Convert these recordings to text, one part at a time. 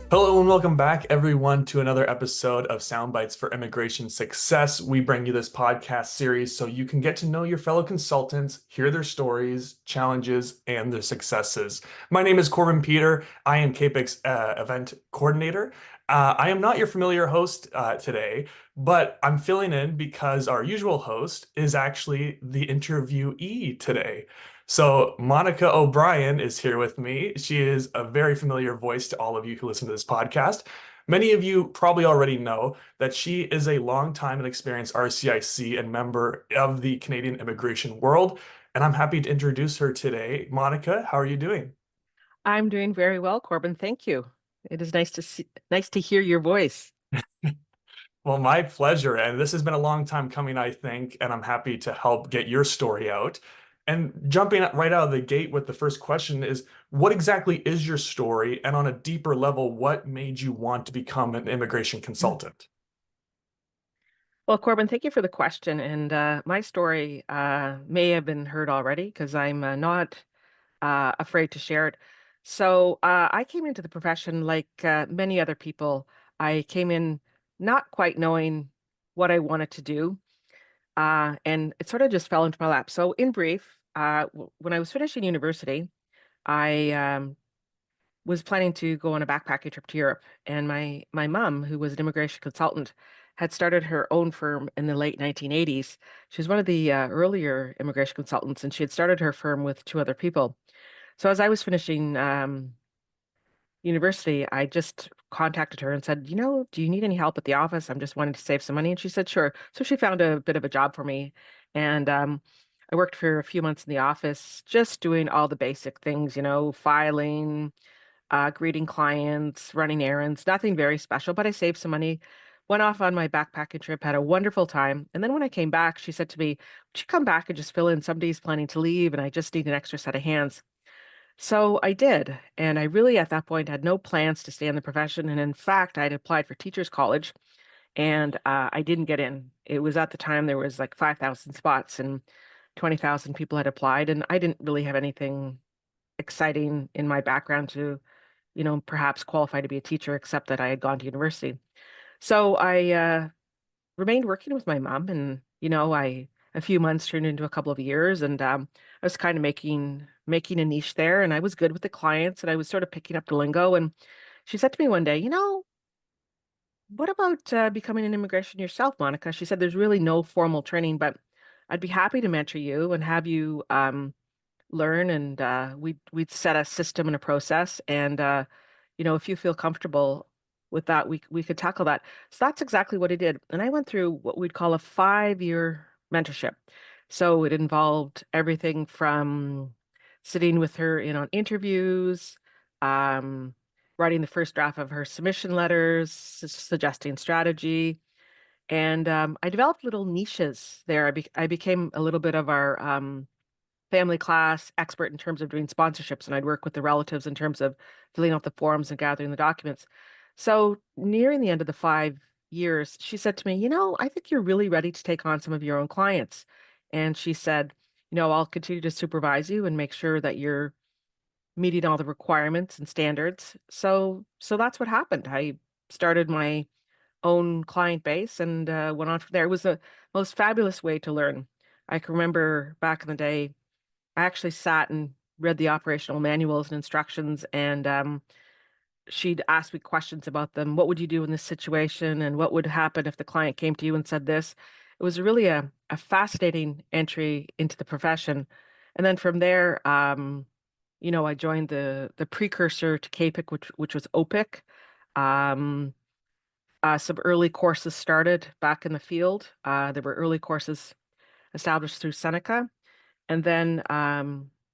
Hello and welcome back, everyone, to another episode of Soundbites for Immigration Success. We bring you this podcast series so you can get to know your fellow consultants, hear their stories, challenges, and their successes. My name is Corbin Peter. I am CAPIC's event coordinator. I am not your familiar host today, but I'm filling in because our usual host is actually the interviewee today. So Monica O'Brien is here with me. She is a very familiar voice to all of you who listen to this podcast. Many of you probably already know that she is a longtime and experienced RCIC and member of the Canadian immigration world. And I'm happy to introduce her today. Monica, how are you doing? I'm doing very well, Corbin. Thank you. It is nice to hear your voice. Well, my pleasure. And this has been a long time coming, I think, and I'm happy to help get your story out. And jumping right out of the gate with the first question is, what exactly is your story? And on a deeper level, what made you want to become an immigration consultant? Well, Corbin, thank you for the question. And my story may have been heard already because I'm not afraid to share it. So I came into the profession like many other people. I came in not quite knowing what I wanted to do, and it sort of just fell into my lap. So, in brief, when I was finishing university, I was planning to go on a backpacking trip to Europe, and my mom, who was an immigration consultant, had started her own firm in the late 1980s. She was one of the earlier immigration consultants, and she had started her firm with two other people. So as I was finishing university, I just contacted her and said, do you need any help at the office? I'm just wanting to save some money. And she said, sure. So she found a bit of a job for me. And I worked for a few months in the office, just doing all the basic things, filing, greeting clients, running errands, nothing very special, but I saved some money, went off on my backpacking trip, had a wonderful time. And then when I came back, she said to me, would you come back and just fill in? Somebody's planning to leave, and I just need an extra set of hands. So I did. And I really, at that point, had no plans to stay in the profession. And in fact, I'd applied for teachers college and I didn't get in. It was at the time there was like 5,000 spots and 20,000 people had applied. And I didn't really have anything exciting in my background to perhaps qualify to be a teacher, except that I had gone to university. So I remained working with my mom, and a few months turned into a couple of years, and I was kind of making a niche there, and I was good with the clients, and I was sort of picking up the lingo. And she said to me one day, what about becoming an immigration yourself, Monica? She said, there's really no formal training, but I'd be happy to mentor you and have you learn, and we'd set a system and a process, and if you feel comfortable with that, we could tackle that. So that's exactly what I did, and I went through what we'd call a 5-year mentorship. So it involved everything from sitting with her in on interviews, um, writing the first draft of her submission letters, suggesting strategy. And I developed little niches there. I became a little bit of our family class expert in terms of doing sponsorships, and I'd work with the relatives in terms of filling out the forms and gathering the documents. So nearing the end of the 5 years, she said to me, I think you're really ready to take on some of your own clients. And she said, I'll continue to supervise you and make sure that you're meeting all the requirements and standards. So that's what happened. I started my own client base and went on from there. It was the most fabulous way to learn. I can remember back in the day, I actually sat and read the operational manuals and instructions, and she'd ask me questions about them. What would you do in this situation? And what would happen if the client came to you and said this? It was really a fascinating entry into the profession. And then from there, I joined the precursor to CAPIC, which was OPIC. Um, some early courses started back in the field. There were early courses established through Seneca. And then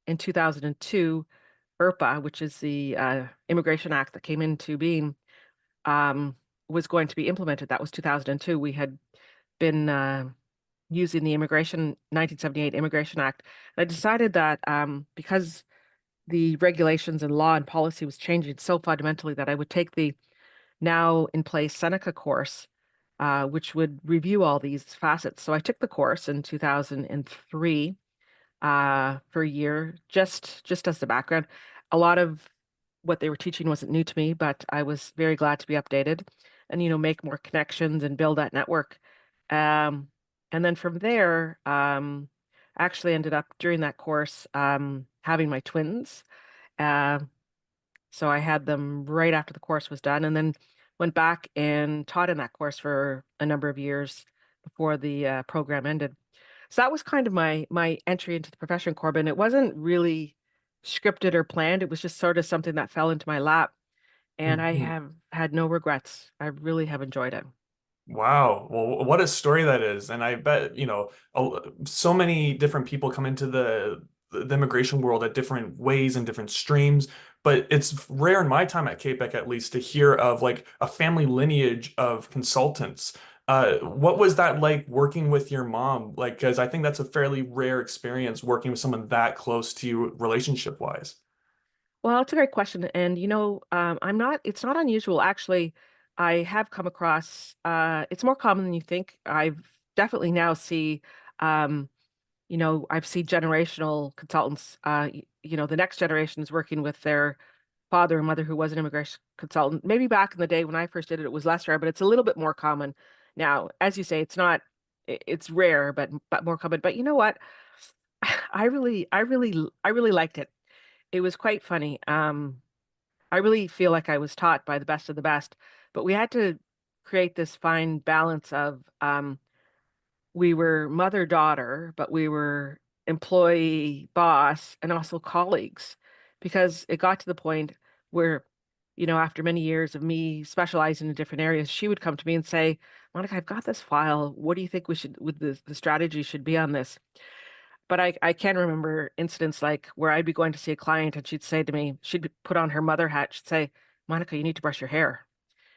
in 2002, IRPA, which is the Immigration Act that came into being, um, was going to be implemented. That was 2002. We had been using the 1978 Immigration Act. And I decided that because the regulations and law and policy was changing so fundamentally, that I would take the now in place Seneca course, which would review all these facets. So I took the course in 2003 for a year, just as the background. A lot of what they were teaching wasn't new to me, but I was very glad to be updated and, make more connections and build that network. Um, and then from there, I actually ended up during that course having my twins. Uh, so I had them right after the course was done, and then went back and taught in that course for a number of years before the program ended. So that was kind of my entry into the profession, Corbin. It wasn't really scripted or planned. It was just sort of something that fell into my lap, and I Mhm. have had no regrets. I really have enjoyed it. Wow. Well, what a story that is. And I bet, so many different people come into the immigration world at different ways and different streams, but it's rare in my time at CAPIC at least to hear of like a family lineage of consultants. What was that like working with your mom? Like, because I think that's a fairly rare experience working with someone that close to you relationship wise. Well, it's a great question. And it's not unusual. Actually, I have come across, it's more common than you think. I've definitely now see, um, I've seen generational consultants, the next generation is working with their father and mother who was an immigration consultant. Maybe back in the day when I first did it, it was less rare, but it's a little bit more common now. As you say, it's not, it's rare, but more common. But you know what? I really liked it. It was quite funny. I really feel like I was taught by the best of the best, but we had to create this fine balance of we were mother-daughter, but we were employee, boss, and also colleagues because it got to the point where, after many years of me specializing in different areas, she would come to me and say, Monica, I've got this file. What do you think the strategy should be on this? But I can remember incidents like where I'd be going to see a client and she'd say to me, put on her mother hat, she'd say, Monica, you need to brush your hair.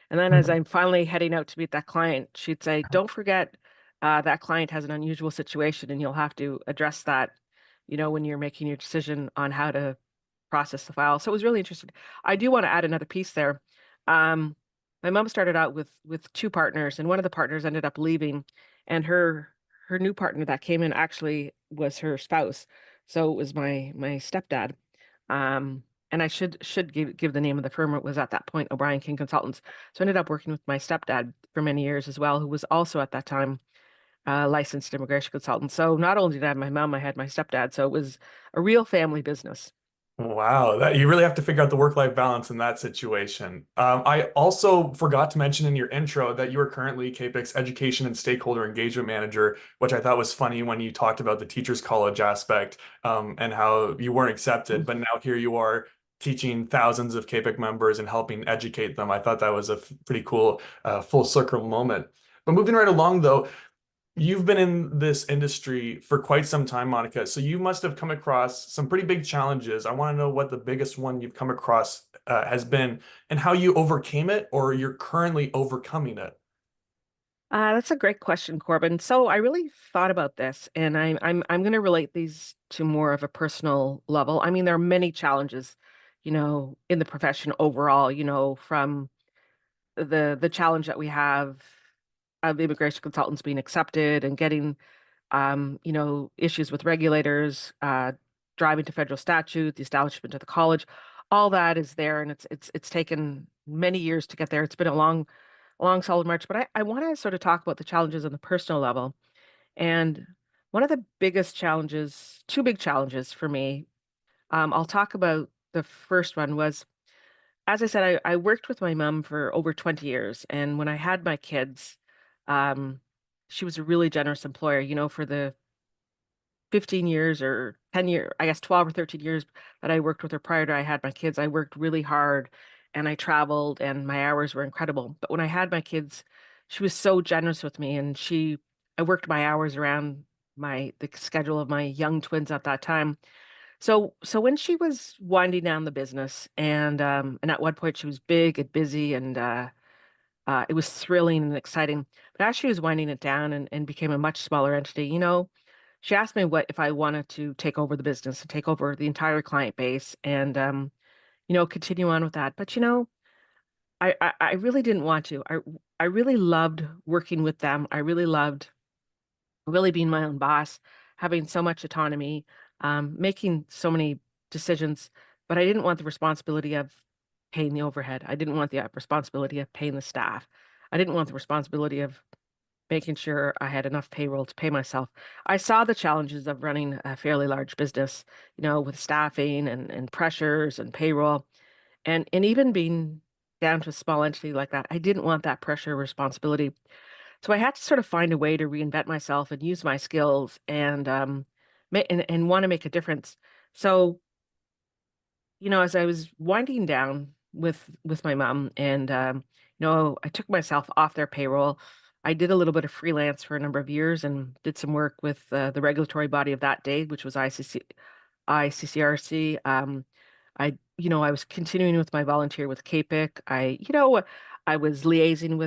And then as I'm finally heading out to meet that client, she'd say, don't forget that client has an unusual situation and you'll have to address that, when you're making your decision on how to process the file. So it was really interesting. I do want to add another piece there. Um, my mom started out with two partners, and one of the partners ended up leaving, and her new partner that came in actually was her spouse. So it was my stepdad. And I should give the name of the firm. It was at that point O'Brien King Consultants. So I ended up working with my stepdad for many years as well, who was also at that time licensed immigration consultant. So not only did I have my mom, I had my stepdad. So it was a real family business. Wow, that you really have to figure out the work-life balance in that situation. I also forgot to mention in your intro that you are currently CAPIC's Education and Stakeholder Engagement Manager, which I thought was funny when you talked about the Teachers College aspect, and how you weren't accepted, but now here you are teaching thousands of CAPIC members and helping educate them. I thought that was a pretty cool full circle moment. But moving right along, though, you've been in this industry for quite some time, Monica, so you must have come across some pretty big challenges. I want to know what the biggest one you've come across has been and how you overcame it or you're currently overcoming it. That's a great question, Corbin. So I really thought about this, and I'm going to relate these to more of a personal level. I mean, there are many challenges, in the profession overall. From the challenge that we have of immigration consultants being accepted and getting, issues with regulators, driving to federal statute, the establishment of the college. All that is there, and it's taken many years to get there. It's been a long solid march, but I want to sort of talk about the challenges on the personal level. And one of the biggest challenges, two big challenges for me, I'll talk about the first one was, as I said, I worked with my mom for over 20 years. And when I had my kids, um, she was a really generous employer, for the 15 years or 10 year, I guess 12 or 13 years that I worked with her prior to I had my kids. I worked really hard and I traveled and my hours were incredible. But when I had my kids, she was so generous with me and I worked my hours around the schedule of my young twins at that time. So when she was winding down the business and at one point she was big and busy and it was thrilling and exciting. But as she was winding it down and became a much smaller entity, she asked me what if I wanted to take over the business and take over the entire client base and continue on with that. But I really didn't want to. I really loved working with them. I really loved really being my own boss, having so much autonomy, making so many decisions, but I didn't want the responsibility of paying the overhead. I didn't want the responsibility of paying the staff. I didn't want the responsibility of making sure I had enough payroll to pay myself. I saw the challenges of running a fairly large business, with staffing and pressures and payroll, and even being down to a small entity like that. I didn't want that pressure or responsibility. So I had to sort of find a way to reinvent myself and use my skills and want to make a difference. So, as I was winding down with my mom and I took myself off their payroll. I did a little bit of freelance for a number of years and did some work with the regulatory body of that day, which was ICCRC. I was continuing with my volunteer with CAPIC. I was liaising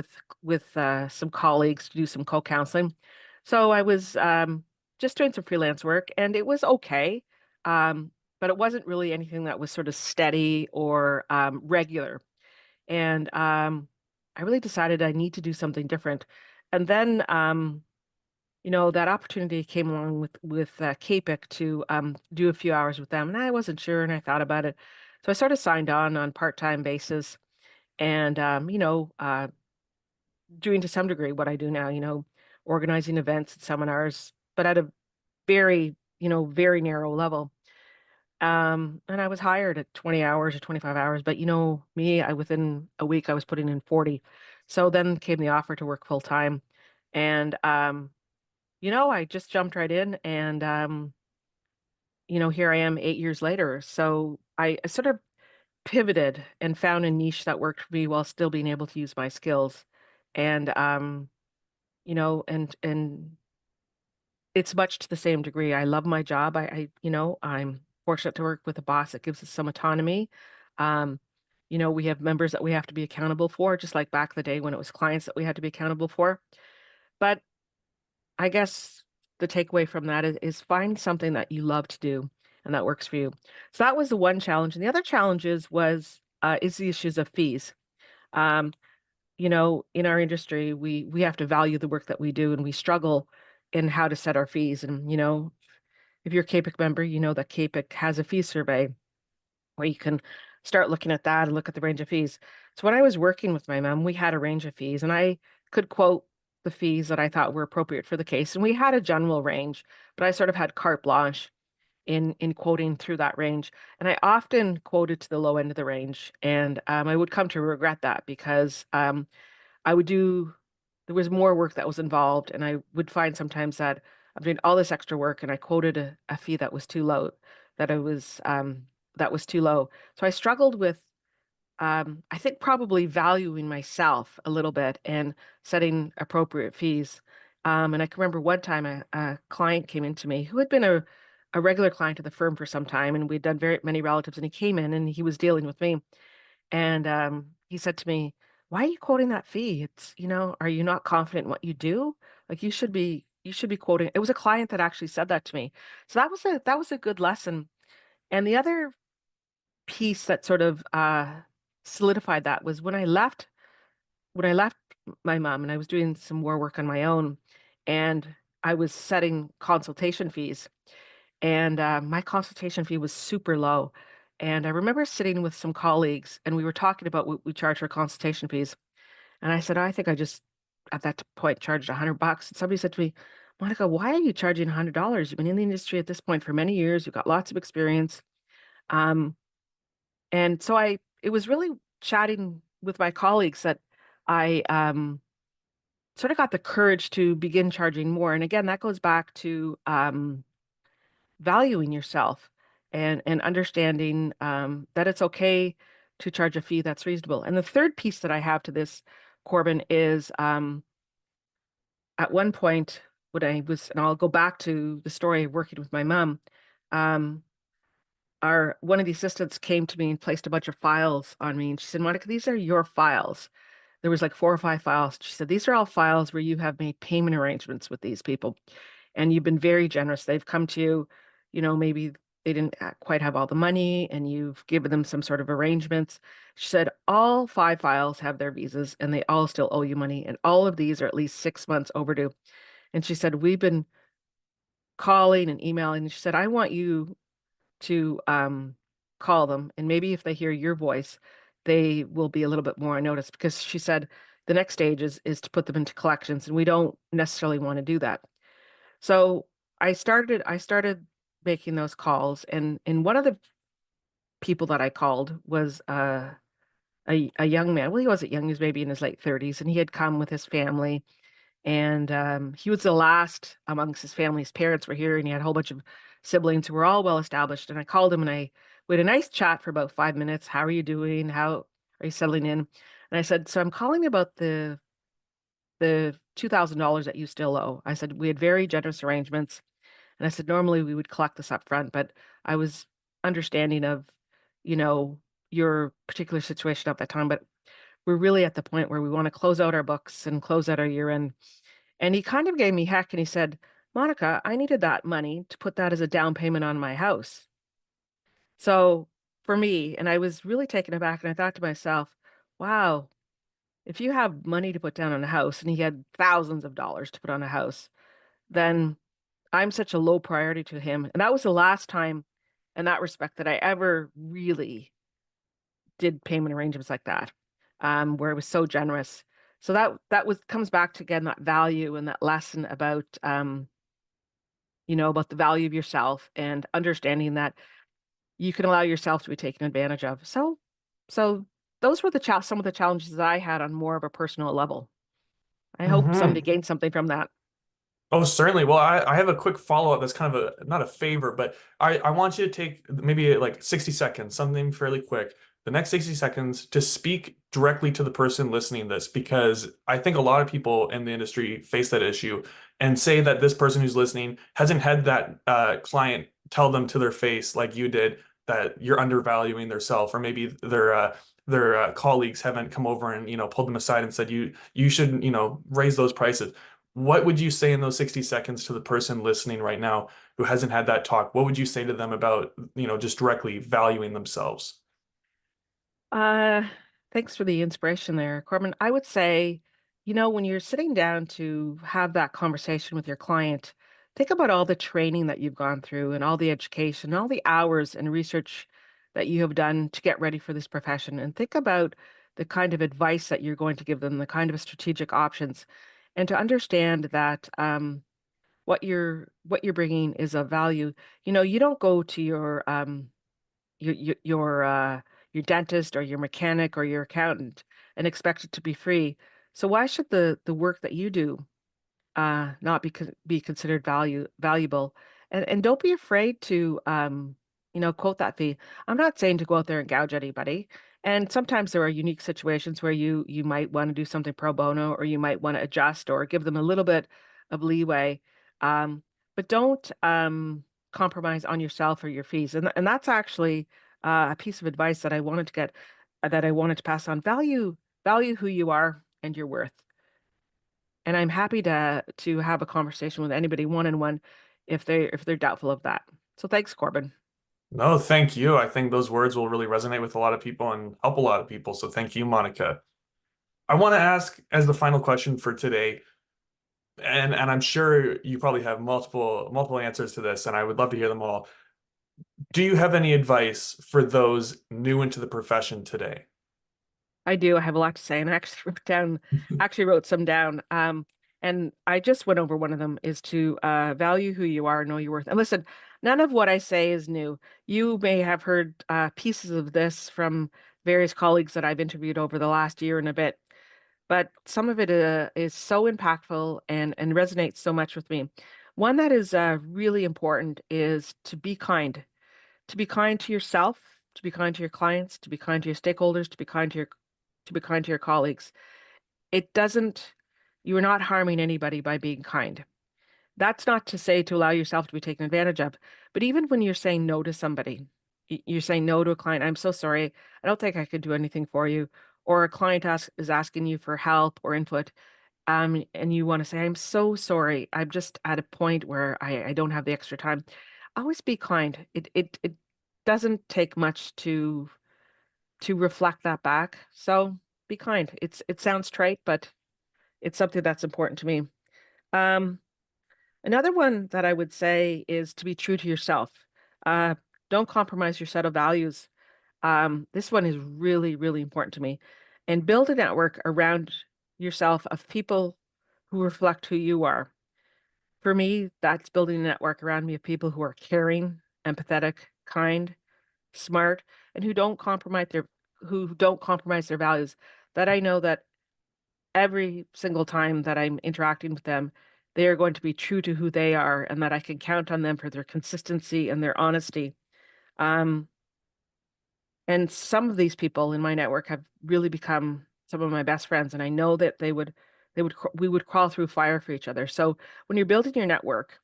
with some colleagues to do some co-counseling. So I was just doing some freelance work, and it was okay. But it wasn't really anything that was sort of steady or regular. And I really decided I need to do something different. And then, that opportunity came along with CAPIC to do a few hours with them, and I wasn't sure, and I thought about it. So I sort of signed on part-time basis, and doing to some degree what I do now, organizing events and seminars, but at a very, very narrow level. And I was hired at 20 hours or 25 hours, but me, within a week I was putting in 40. So then came the offer to work full time. And I just jumped right in and here I am 8 years later. So I sort of pivoted and found a niche that worked for me while still being able to use my skills. And and it's much to the same degree. I love my job. I'm fortunate to work with a boss that gives us some autonomy. Um, we have members that we have to be accountable for, just like back in the day when it was clients that we had to be accountable for. But I guess the takeaway from that is find something that you love to do and that works for you. So that was the one challenge. And the other challenges is the issues of fees. Um, in our industry, we have to value the work that we do, and we struggle in how to set our fees. And if you're a CAPIC member, you know that CAPIC has a fee survey where you can start looking at that and look at the range of fees. So when I was working with my mom, we had a range of fees, and I could quote the fees that I thought were appropriate for the case. And we had a general range, but I sort of had carte blanche in quoting through that range. And I often quoted to the low end of the range, and I would come to regret that because I would do, there was more work that was involved, and I would find sometimes that I'm doing all this extra work and I quoted a fee that was too low, that was too low. So I struggled with, I think probably valuing myself a little bit and setting appropriate fees. And I can remember one time a client came into me who had been a regular client of the firm for some time, and we'd done very many relatives, and he came in and he was dealing with me. And he said to me, "Why are you quoting that fee? Are you not confident in what you do? Like you should be quoting." It was a client that actually said that to me. So that was a good lesson. And the other piece that sort of solidified that was when I left my mom and I was doing some more work on my own, and I was setting consultation fees, and my consultation fee was super low. And I remember sitting with some colleagues, and we were talking about what we charge for consultation fees. And I said, I think I just at that point charged $100. And somebody said to me, "Monica, why are you charging $100? You've been in the industry at this point for many years. You've got lots of experience." Um, and so it was really chatting with my colleagues that I sort of got the courage to begin charging more. And again, that goes back to valuing yourself and understanding that it's okay to charge a fee that's reasonable. And the third piece that I have to this, Corbin, is at one point when and I'll go back to the story of working with my mom. Um, one of the assistants came to me and placed a bunch of files on me, and she said, "Monica, these are your files." There was like 4 or 5 files. She said, "These are all files where you have made payment arrangements with these people, and you've been very generous. They've come to you, maybe they didn't quite have all the money, and you've given them some sort of arrangements." She said, "All 5 files have their visas, and they all still owe you money, and all of these are at least 6 months overdue." And she said, "We've been calling and emailing." And she said, "I want you to call them, and maybe if they hear your voice, they will be a little bit more on notice, because she said the next stage is to put them into collections, and we don't necessarily want to do that. So I started making those calls, and one of the people that I called was a young man. Well, he wasn't young; he was maybe in his late 30s, and he had come with his family. And he was the last amongst his family. His parents were here, and he had a whole bunch of siblings who were all well established. And I called him, and we had a nice chat for about 5 minutes. How are you doing? How are you settling in? And I said, so I'm calling about the $2,000 that you still owe. I said we had very generous arrangements, and I said normally we would collect this up front, but I was understanding of, you know, your particular situation at that time. But we're really at the point where we want to close out our books and close out our year end. And he kind of gave me heck, and he said, Monica, I needed that money to put that as a down payment on my house. So for me, and I was really taken aback, and I thought to myself, wow, if you have money to put down on a house, and he had thousands of dollars to put on a house, then I'm such a low priority to him. And that was the last time in that respect that I ever really did payment arrangements like that, where it was so generous. So that was comes back to, again, that value and that lesson about about the value of yourself and understanding that you can allow yourself to be taken advantage of. So those were some of the challenges that I had on more of a personal level. I hope somebody Hmm. gained something from that. Oh, certainly. Well, I have a quick follow-up that's kind of not a favor, but I want you to take maybe like 60 seconds, something fairly quick, the next 60 seconds to speak directly to the person listening to this, because I think a lot of people in the industry face that issue and say that this person who's listening hasn't had that client tell them to their face like you did that you're undervaluing their self, or maybe their colleagues haven't come over and pulled them aside and said you shouldn't raise those prices. What would you say in those 60 seconds to the person listening right now who hasn't had that talk? What would you say to them about, just directly valuing themselves? Uh, Thanks for the inspiration there, Corbin. I would say, when you're sitting down to have that conversation with your client, think about all the training that you've gone through and all the education, all the hours and research that you have done to get ready for this profession, and think about the kind of advice that you're going to give them, the kind of strategic options, and to understand that what you're bringing is of value. You don't go to your dentist or your mechanic or your accountant and expect it to be free. So why should the work that you do not be considered valuable? And don't be afraid to quote that fee. I'm not saying to go out there and gouge anybody. And sometimes there are unique situations where you might want to do something pro bono, or you might want to adjust or give them a little bit of leeway. But don't compromise on yourself or your fees. And that's actually a piece of advice that I wanted to pass on. Value who you are and your worth. And I'm happy to have a conversation with anybody one on one if they're doubtful of that. So thanks, Corbin. No, thank you. I think those words will really resonate with a lot of people and help a lot of people. So thank you, Monica. I want to ask as the final question for today, and I'm sure you probably have multiple answers to this, and I would love to hear them all. Do you have any advice for those new into the profession today? I do. I have a lot to say, and I actually wrote some down. And I just went over one of them is to value who you are, know your worth. And listen, none of what I say is new. You may have heard pieces of this from various colleagues that I've interviewed over the last year and a bit, but some of it is so impactful and resonates so much with me. One that is really important is to be kind to yourself, to be kind to your clients, to be kind to your stakeholders, to be kind to your colleagues. It doesn't, you are not harming anybody by being kind. That's not to say to allow yourself to be taken advantage of, but even when you're saying no to somebody, you're saying no to a client, I'm so sorry, I don't think I could do anything for you, or a client is asking you for help or input, and you want to say, I'm so sorry, I'm just at a point where I don't have the extra time. Always be kind. It doesn't take much to reflect that back. So be kind. It sounds trite, but it's something that's important to me. Um, Another one that I would say is to be true to yourself. Uh, don't compromise your set of values. This one is really, really important to me. And build a network around yourself of people who reflect who you are. For me, that's building a network around me of people who are caring, empathetic, kind, smart, and who don't compromise their values. That I know that every single time that I'm interacting with them, they are going to be true to who they are, and that I can count on them for their consistency and their honesty. Um, and some of these people in my network have really become some of my best friends, and I know that we would crawl through fire for each other. So when you're building your network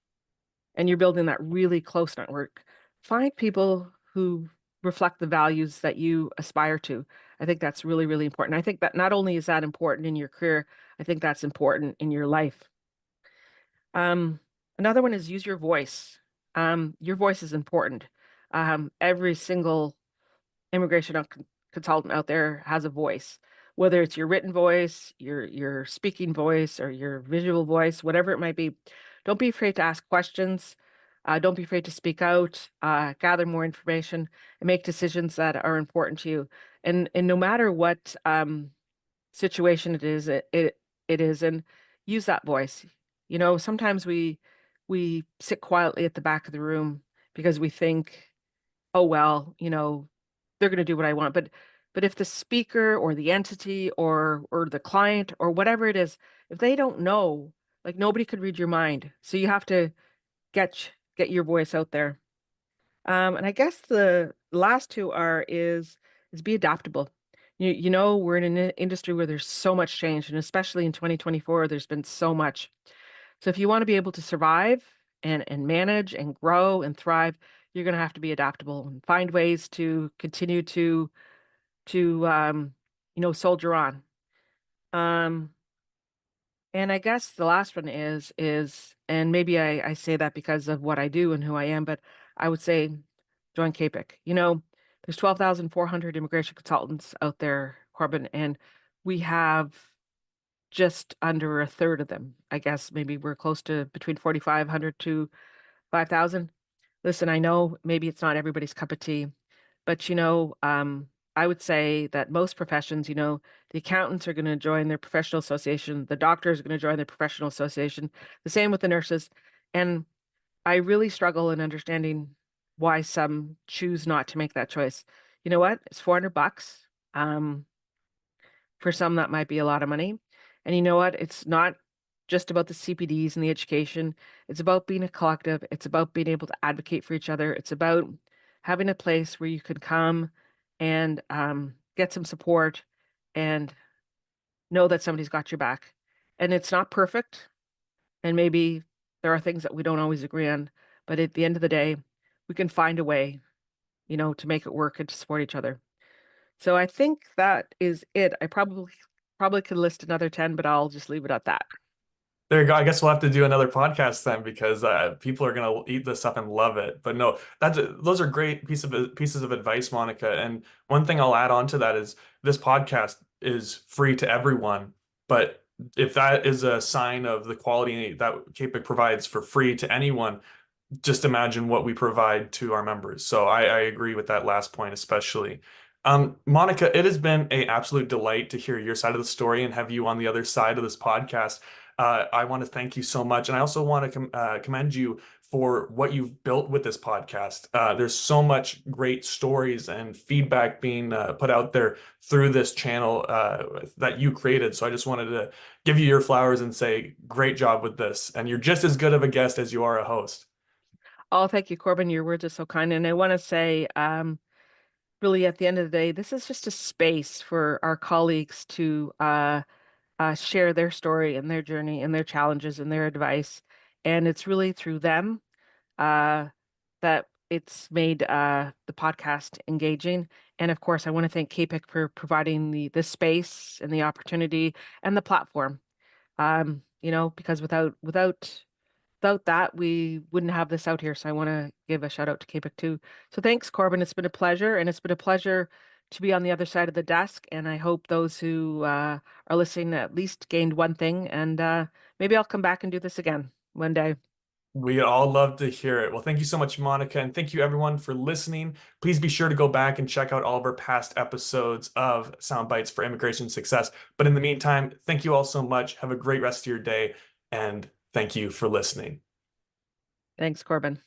and you're building that really close network, find people who reflect the values that you aspire to. I think that's really, really important. I think that not only is that important in your career, I think that's important in your life. Um, Another one is use your voice. Your voice is important. Every single consultant out there has a voice, whether it's your written voice, your speaking voice, or your visual voice, whatever it might be. Don't be afraid to ask questions. Don't be afraid to speak out, gather more information, and make decisions that are important to you. And no matter what situation it is, and use that voice. You know, sometimes we sit quietly at the back of the room because we think, oh well, they're going to do what I want. But if the speaker or the entity or the client or whatever it is, if they don't know, like nobody could read your mind. So you have to get your voice out there. And I guess the last two is be adaptable. We're in an industry where there's so much change, and especially in 2024, there's been so much. So if you want to be able to survive and manage and grow and thrive, you're going to have to be adaptable and find ways to continue to soldier on. Um, and I guess the last one and maybe I say that because of what I do and who I am, but I would say join CAPIC. There's 12,400 immigration consultants out there, Corbin, and we have just under a third of them. I guess maybe we're close to between 4,500 to 5,000. Listen, I know maybe it's not everybody's cup of tea, but I would say that most professions, the accountants are going to join their professional association, the doctors are going to join their professional association, the same with the nurses. And I really struggle in understanding why some choose not to make that choice. You know what? It's $400. Um, for some, that might be a lot of money. And you know what? It's not just about the CPDs and the education. It's about being a collective. It's about being able to advocate for each other. It's about having a place where you can come and get some support and know that somebody's got your back. And it's not perfect. And maybe there are things that we don't always agree on. But at the end of the day, we can find a way, to make it work and to support each other. So I think that is it. I probably could list another 10, but I'll just leave it at that. There you go. I guess we'll have to do another podcast then because people are gonna eat this up and love it. But no, those are great pieces of advice, Monica. And one thing I'll add on to that is this podcast is free to everyone. But if that is a sign of the quality that CAPIC provides for free to anyone, just imagine what we provide to our members. So I agree with that last point, especially. Monica, it has been a absolute delight to hear your side of the story and have you on the other side of this podcast. I want to thank you so much. And I also want to commend you for what you've built with this podcast. There's so much great stories and feedback being put out there through this channel that you created. So I just wanted to give you your flowers and say, great job with this. And you're just as good of a guest as you are a host. Oh, thank you, Corbin. Your words are so kind. And I want to say, really, at the end of the day, this is just a space for our colleagues to share their story and their journey and their challenges and their advice. And it's really through them uh, that it's made the podcast engaging. And of course, I want to thank CAPIC for providing the space and the opportunity and the platform. Because without that, we wouldn't have this out here. So I want to give a shout out to CAPIC too. So thanks, Corbin. It's been a pleasure, and it's been a pleasure to be on the other side of the desk. And I hope those who are listening at least gained one thing. And maybe I'll come back and do this again one day. We all love to hear it. Well, thank you so much, Monica, and thank you everyone for listening. Please be sure to go back and check out all of our past episodes of Soundbites for Immigration Success. But in the meantime, thank you all so much. Have a great rest of your day, and thank you for listening. Thanks, Corbin.